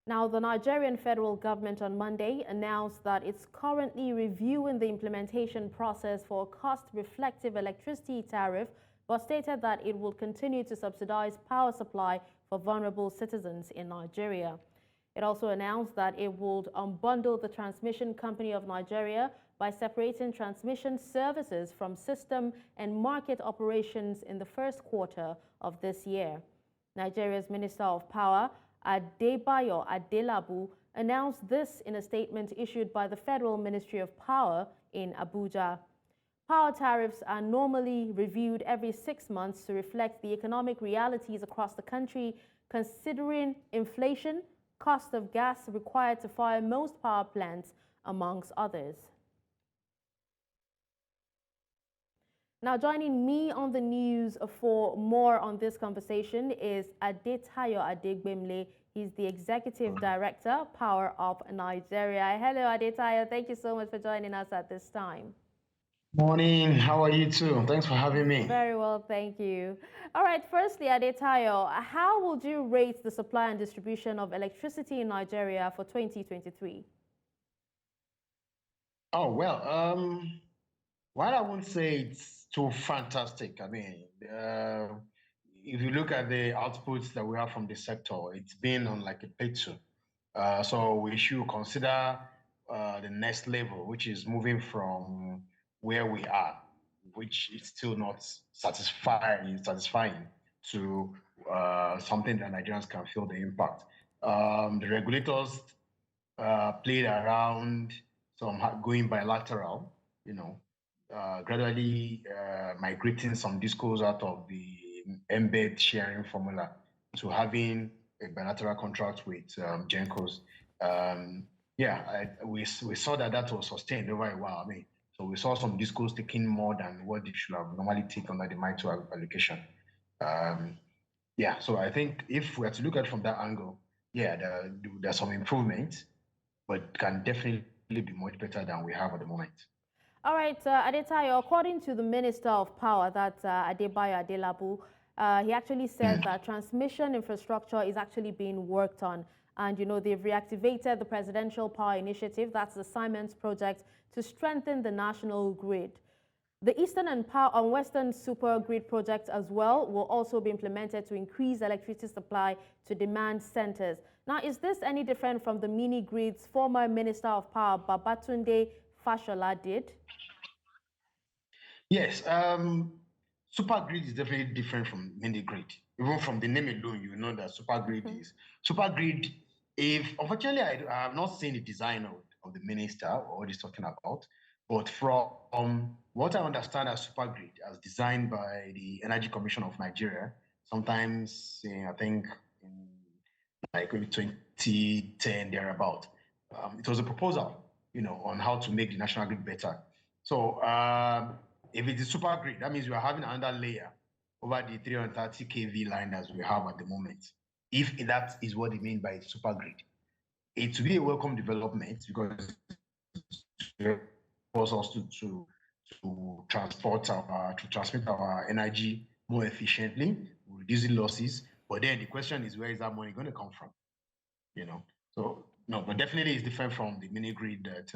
Now, the Nigerian Federal Government on Monday announced that it's currently reviewing the implementation process for a cost-reflective electricity tariff, but stated that it will continue to subsidize power supply for vulnerable citizens in Nigeria. It also announced that it would unbundle the Transmission Company of Nigeria by separating transmission services from system and market operations in the first quarter of this year. Nigeria's Minister of Power, Adebayo Adelabu, announced this in a statement issued by the Federal Ministry of Power in Abuja. Power tariffs are normally reviewed every 6 months to reflect the economic realities across the country, considering inflation, cost of gas required to fire most power plants, amongst others. Now, joining me on the news for more on this conversation is Adebayo Adelabu. He's the Executive Director, Power of Nigeria. Hello, Adebayo. Thank you so much for joining us at this time. Morning. How are you too? Thanks for having me. Very well, thank you. All right, firstly, Adebayo, how would you rate the supply and distribution of electricity in Nigeria for 2023? Oh, well, while I wouldn't say it's too fantastic, I mean, if you look at the outputs that we have from the sector, it's been on like a plateau. So we should consider the next level, which is moving from where we are, which is still not satisfying to something that Nigerians can feel the impact. The regulators played around some going bilateral, gradually migrating some discos out of the embed sharing formula to having a bilateral contract with Gencos. We saw that was sustained over a while. I mean, so we saw some discos taking more than what they should have normally taken under the MITO allocation. So I think if we are to look at it from that angle, there's some improvement, but can definitely be much better than we have at the moment. All right, Adebayo, according to the Minister of Power, that's Adebayo Adelabu, he actually said that transmission infrastructure is actually being worked on. And, they've reactivated the Presidential Power Initiative, that's the Siemens project, to strengthen the national grid. The Eastern and Western Super Grid project as well will also be implemented to increase electricity supply to demand centers. Now, is this any different from the mini grids former Minister of Power Babatunde Fashola did? Yes, super grid is definitely different from mini grid. Even from the name alone, you know that super grid is super grid. Unfortunately, I have not seen the design of the minister or what he's talking about, but from what I understand as super grid, as designed by the Energy Commission of Nigeria, sometimes I think in like maybe 2010 thereabout, it was a proposal, on how to make the national grid better. So if it is super grid, that means we are having another layer over the 330 kV line as we have at the moment. If that is what they mean by super grid, it will be a welcome development because it allows us to transmit our energy more efficiently, reducing losses. But then the question is, where is that money going to come from? So no, but definitely it's different from the mini grid that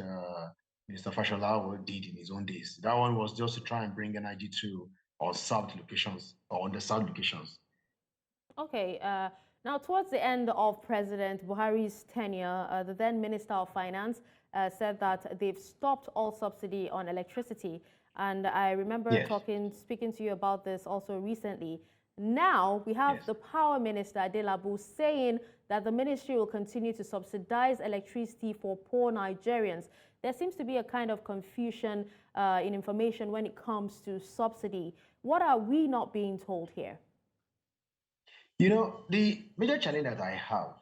Mr. Fashola did in his own days. That one was just to try and bring energy to our south locations or underserved locations. Okay. Now, towards the end of President Buhari's tenure, the then Minister of Finance said that they've stopped all subsidy on electricity. And I remember speaking to you about this also recently. Now, we have the Power Minister, Adelabu, saying that the ministry will continue to subsidize electricity for poor Nigerians. There seems to be a kind of confusion in information when it comes to subsidy. What are we not being told here? The major challenge that I have,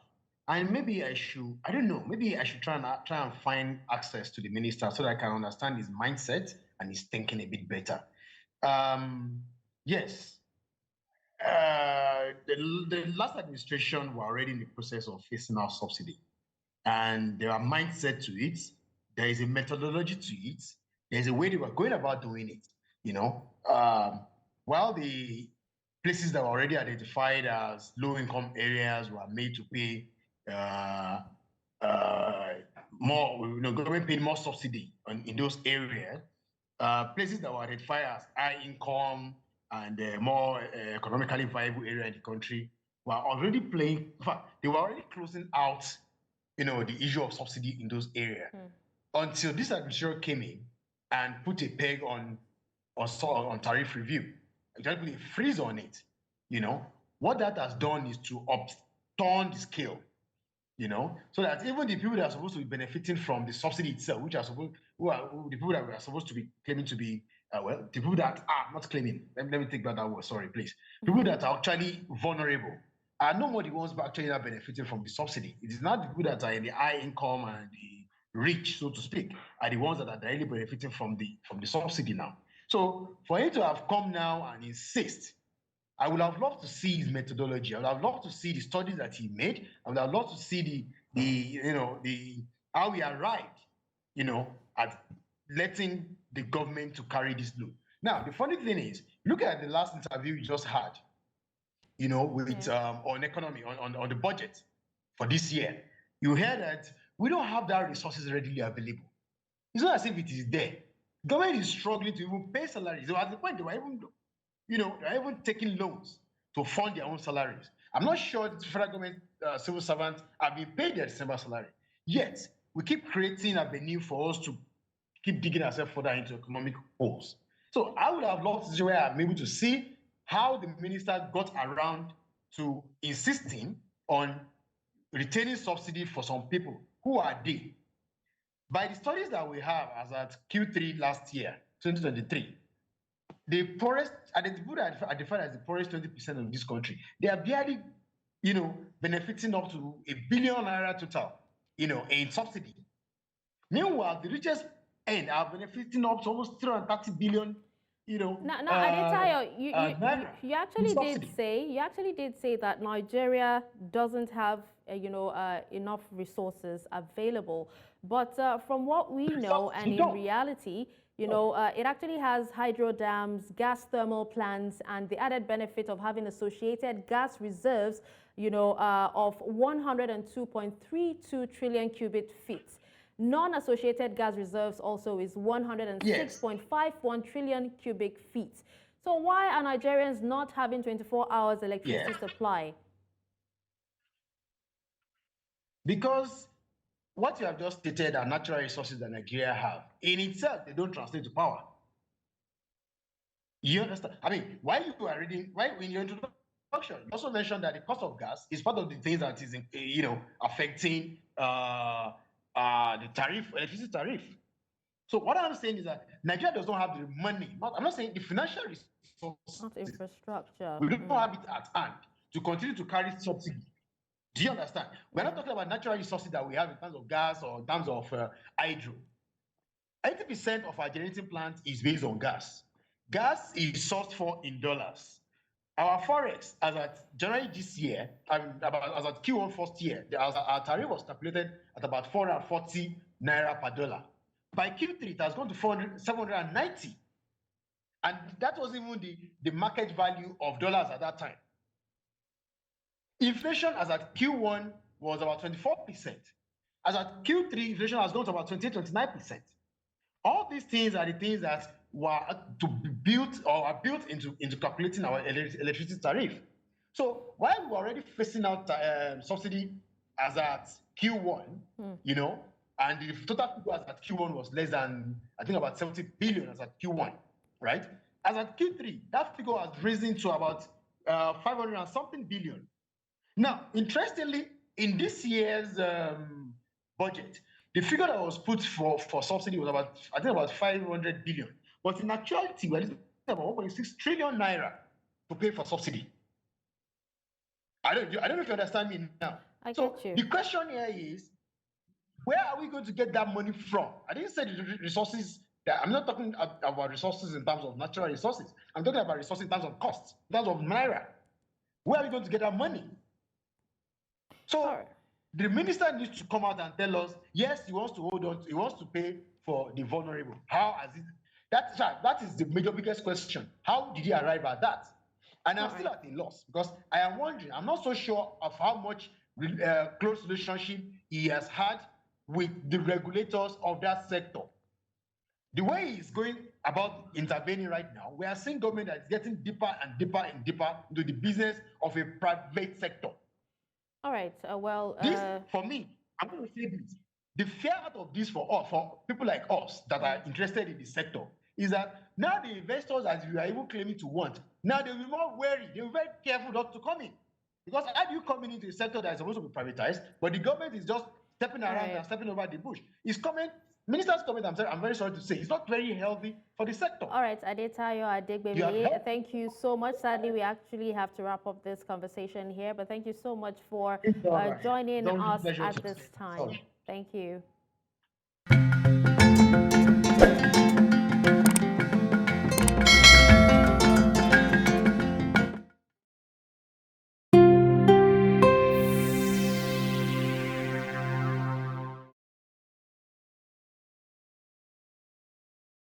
and maybe I should try and find access to the minister so that I can understand his mindset and his thinking a bit better. The last administration were already in the process of phasing out subsidy, and there are mindset to it. There is a methodology to it. There's a way they were going about doing it. While the places that were already identified as low-income areas were made to pay uh, more, government paid more subsidy in those areas. Places that were identified as high income and more economically viable area in the country were already playing. In fact, they were already closing out, the issue of subsidy in those areas until this administration came in and put a peg on tariff review. Just put a freeze on it. What that has done is to upturn the scale. So that even the people that are supposed to be benefiting from the subsidy itself, which are supposed, the people that we are supposed to be claiming to be, the people that are not claiming, let me take back that word, sorry, please. People that are actually vulnerable are no more the ones who actually are benefiting from the subsidy. It is not the people that are in the high income and the rich, so to speak, are the ones that are directly benefiting from the subsidy now. So for him to have come now and insist, I would have loved to see his methodology. I would have loved to see the studies that he made. I would have loved to see the how he arrived, at letting the government to carry this load. Now, the funny thing is, look at the last interview we just had, with on economy, on the budget for this year. You heard that we don't have that resources readily available. It's not as if it is there. Government is struggling to even pay salaries. So at the point they were even, they're even taking loans to fund their own salaries. I'm not sure the federal government civil servants have been paid their December salary. Yet, we keep creating a venue for us to keep digging ourselves further into economic holes. So I would have loved to see where I'm able to see how the minister got around to insisting on retaining subsidy for some people. Who are they? By the studies that we have as at Q3 last year, 2023, the poorest, and the people that are defined as the poorest 20% of this country, they are barely, benefiting up to R1 billion total, in subsidy. Meanwhile, the richest end are benefiting up to almost 330 billion. Now, Adebayo, you actually did say that Nigeria doesn't have enough resources available, but from what we know, and in reality, it actually has hydro dams, gas thermal plants, and the added benefit of having associated gas reserves, of 102.32 trillion cubic feet. Non-associated gas reserves also is 106.51 trillion cubic feet. So why are Nigerians not having 24 hours electricity supply? Because what you have just stated are natural resources that Nigeria have. In itself, they don't translate to power. You understand? I mean, while you are reading, right, in your introduction, you also mentioned that the cost of gas is part of the things that is, affecting the tariff, electricity tariff. So what I'm saying is that Nigeria does not have the money. I'm not saying the financial resources. Not infrastructure. We don't have it at hand to continue to carry subsidy. Do you understand? We're not talking about natural resources that we have in terms of gas or in terms of hydro. 80% of our generating plant is based on gas. Gas is sourced for in dollars. Our forex, as at January this year, as at Q1 first year, our tariff was calculated at about 440 naira per dollar. By Q3, it has gone to 790. And that was even the market value of dollars at that time. Inflation as at Q1 was about 24%. As at Q3, inflation has gone to about 29%. All these things are the things that were to be built or are built into calculating our electricity tariff. So while we were already facing out subsidy as at Q1, and the total figure as at Q1 was less than, I think, about 70 billion as at Q1, right? As at Q3, that figure has risen to about 500 and something billion. Now, interestingly, in this year's budget, the figure that was put for subsidy was about, I think, about 500 billion. But in actuality, we're looking at about 1.6 trillion naira to pay for subsidy. I don't know if you understand me now. I get you. The question here is, where are we going to get that money from? I didn't say the resources. I'm not talking about resources in terms of natural resources. I'm talking about resources in terms of costs, in terms of naira. Where are we going to get that money? So the minister needs to come out and tell us, yes, he wants to hold on, he wants to pay for the vulnerable. How has it? That is the biggest question. How did he arrive at that? And I'm still at a loss because I am wondering, I'm not so sure of how much close relationship he has had with the regulators of that sector. The way he's going about intervening right now, we are seeing government that is getting deeper and deeper and deeper into the business of a private sector. All right. This, for me, I'm going to say this. The fear out of this for people like us that are interested in the sector is that now the investors, as you are even claiming to want, now they'll be more wary, they'll be very careful not to come in. Because how do you come into a sector that is supposed to be privatized, but the government is just stepping around and stepping over the bush? It's coming. Minister's comment, I'm very sorry to say, it's not very healthy for the sector. All right, Adebayo Adelabu, thank you so much. Sadly, we actually have to wrap up this conversation here, but thank you so much for joining us at this time. Thank you.